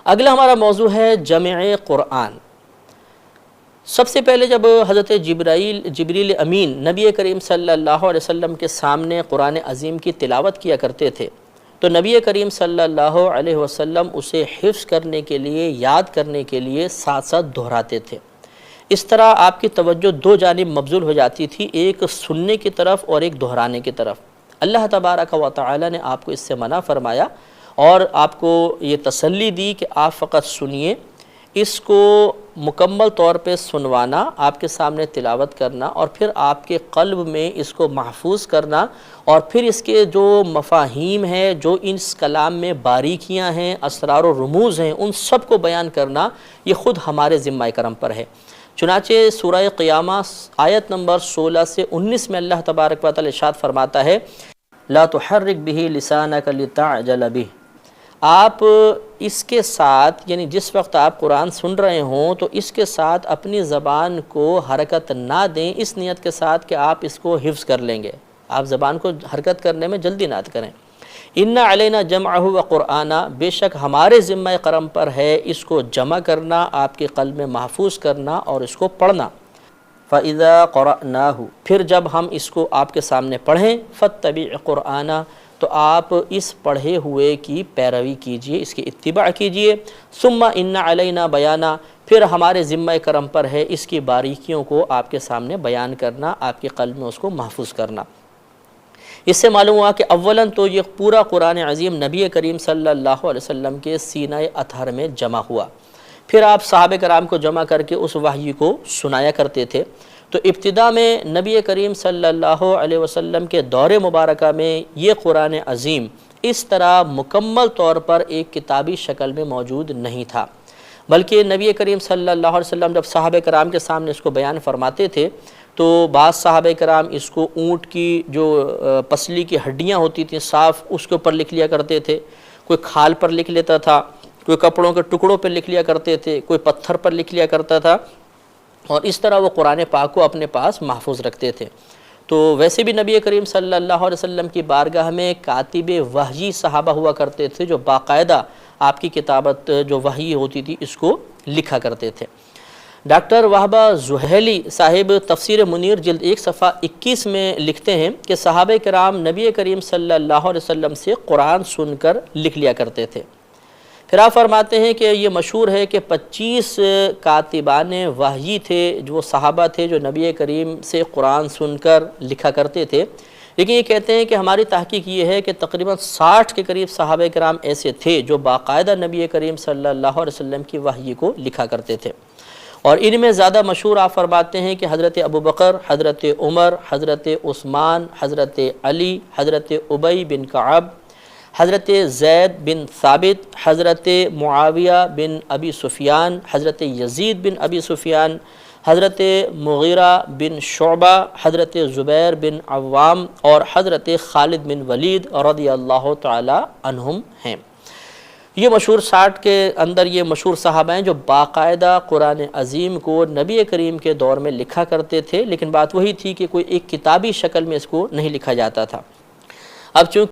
اگلا ہمارا موضوع ہے جمع قرآن۔ سب سے پہلے جب حضرت جبریل امین نبی کریم صلی اللہ علیہ وسلم کے سامنے قرآن عظیم کی تلاوت کیا کرتے تھے تو نبی کریم صلی اللہ علیہ وسلم اسے حفظ کرنے کے لیے، یاد کرنے کے لیے ساتھ ساتھ دہراتے تھے۔ اس طرح آپ کی توجہ دو جانب مبذول ہو جاتی تھی، ایک سننے کی طرف اور ایک دہرانے کی طرف۔ اللہ تبارک و تعالی نے آپ کو اس سے منع فرمایا اور آپ کو یہ تسلی دی کہ آپ فقط سنیے، اس کو مکمل طور پہ سنوانا، آپ کے سامنے تلاوت کرنا اور پھر آپ کے قلب میں اس کو محفوظ کرنا، اور پھر اس کے جو مفاہیم ہیں، جو اس کلام میں باریکیاں ہیں، اسرار و رموز ہیں، ان سب کو بیان کرنا یہ خود ہمارے ذمہ کرم پر ہے۔ چنانچہ سورہ قیامہ آیت نمبر 16 سے 19 میں اللہ تبارک و تعالی ارشاد فرماتا ہے لا تحرک به لسانک لتعجل به، آپ اس کے ساتھ، یعنی جس وقت آپ قرآن سن رہے ہوں تو اس کے ساتھ اپنی زبان کو حرکت نہ دیں، اس نیت کے ساتھ کہ آپ اس کو حفظ کر لیں گے۔ آپ زبان کو حرکت کرنے میں جلدی نہ کریں۔ ان علینا جمعہ و قرآنہ، بے شک ہمارے ذمہ کرم پر ہے اس کو جمع کرنا، آپ کے قلب میں محفوظ کرنا اور اس کو پڑھنا۔ فَإِذَا قَرَأْنَاهُ، پھر جب ہم اس کو آپ کے سامنے پڑھیں، فَاتَّبِعْ قُرْآنَ، تو آپ اس پڑھے ہوئے کی پیروی کیجئے، اس کی اتباع کیجئے۔ ثُمَّ إِنَّ عَلَيْنَا بَيَانًا، پھر ہمارے ذمہ کرم پر ہے اس کی باریکیوں کو آپ کے سامنے بیان کرنا، آپ کے قلب میں اس کو محفوظ کرنا۔ اس سے معلوم ہوا کہ اولاً تو یہ پورا قرآن عظیم نبی کریم صلی اللہ علیہ وسلم کے سینہ اطہر میں جمع ہوا، پھر آپ صحابہ کرام کو جمع کر کے اس وحی کو سنایا کرتے تھے۔ تو ابتدا میں نبی کریم صلی اللہ علیہ وسلم کے دور مبارکہ میں یہ قرآن عظیم اس طرح مکمل طور پر ایک کتابی شکل میں موجود نہیں تھا، بلکہ نبی کریم صلی اللہ علیہ وسلم جب صحابہ کرام کے سامنے اس کو بیان فرماتے تھے تو بعض صحابہ کرام اس کو اونٹ کی جو پسلی کی ہڈیاں ہوتی تھیں صاف، اس کے اوپر لکھ لیا کرتے تھے، کوئی کھال پر لکھ لیتا تھا، کوئی کپڑوں کے ٹکڑوں پر لکھ لیا کرتے تھے، کوئی پتھر پر لکھ لیا کرتا تھا، اور اس طرح وہ قرآن پاک کو اپنے پاس محفوظ رکھتے تھے۔ تو ویسے بھی نبی کریم صلی اللہ علیہ وسلم کی بارگاہ میں کاتب وحی صحابہ ہوا کرتے تھے جو باقاعدہ آپ کی کتابت جو وحی ہوتی تھی اس کو لکھا کرتے تھے۔ ڈاکٹر وہبہ زحیلی صاحب تفسیر منیر جلد 1 صفحہ 21 میں لکھتے ہیں کہ صحابہ کرام نبی کریم صلی اللہ علیہ وسلم سے قرآن سن کر لکھ لیا کرتے تھے۔ پھر آپ فرماتے ہیں کہ یہ مشہور ہے کہ 25 کاتبان وحی تھے جو صحابہ تھے جو نبی کریم سے قرآن سن کر لکھا کرتے تھے، لیکن یہ کہتے ہیں کہ ہماری تحقیق یہ ہے کہ تقریباً 60 کے قریب صحابہ کرام ایسے تھے جو باقاعدہ نبی کریم صلی اللہ علیہ وسلم کی وحی کو لکھا کرتے تھے، اور ان میں زیادہ مشہور آپ فرماتے ہیں کہ حضرت ابوبکر، حضرت عمر، حضرت عثمان، حضرت علی، حضرت ابی بن کعب، حضرت زید بن ثابت، حضرت معاویہ بن ابی سفیان، حضرت یزید بن ابی سفیان، حضرت مغیرہ بن شعبہ، حضرت زبیر بن عوام اور حضرت خالد بن ولید رضی اللہ تعالی عنہم ہیں۔ یہ مشہور 60 کے اندر یہ مشہور صحابہ ہیں جو باقاعدہ قرآن عظیم کو نبی کریم کے دور میں لکھا کرتے تھے، لیکن بات وہی تھی کہ کوئی ایک کتابی شکل میں اس کو نہیں لکھا جاتا تھا۔ اب چونکہ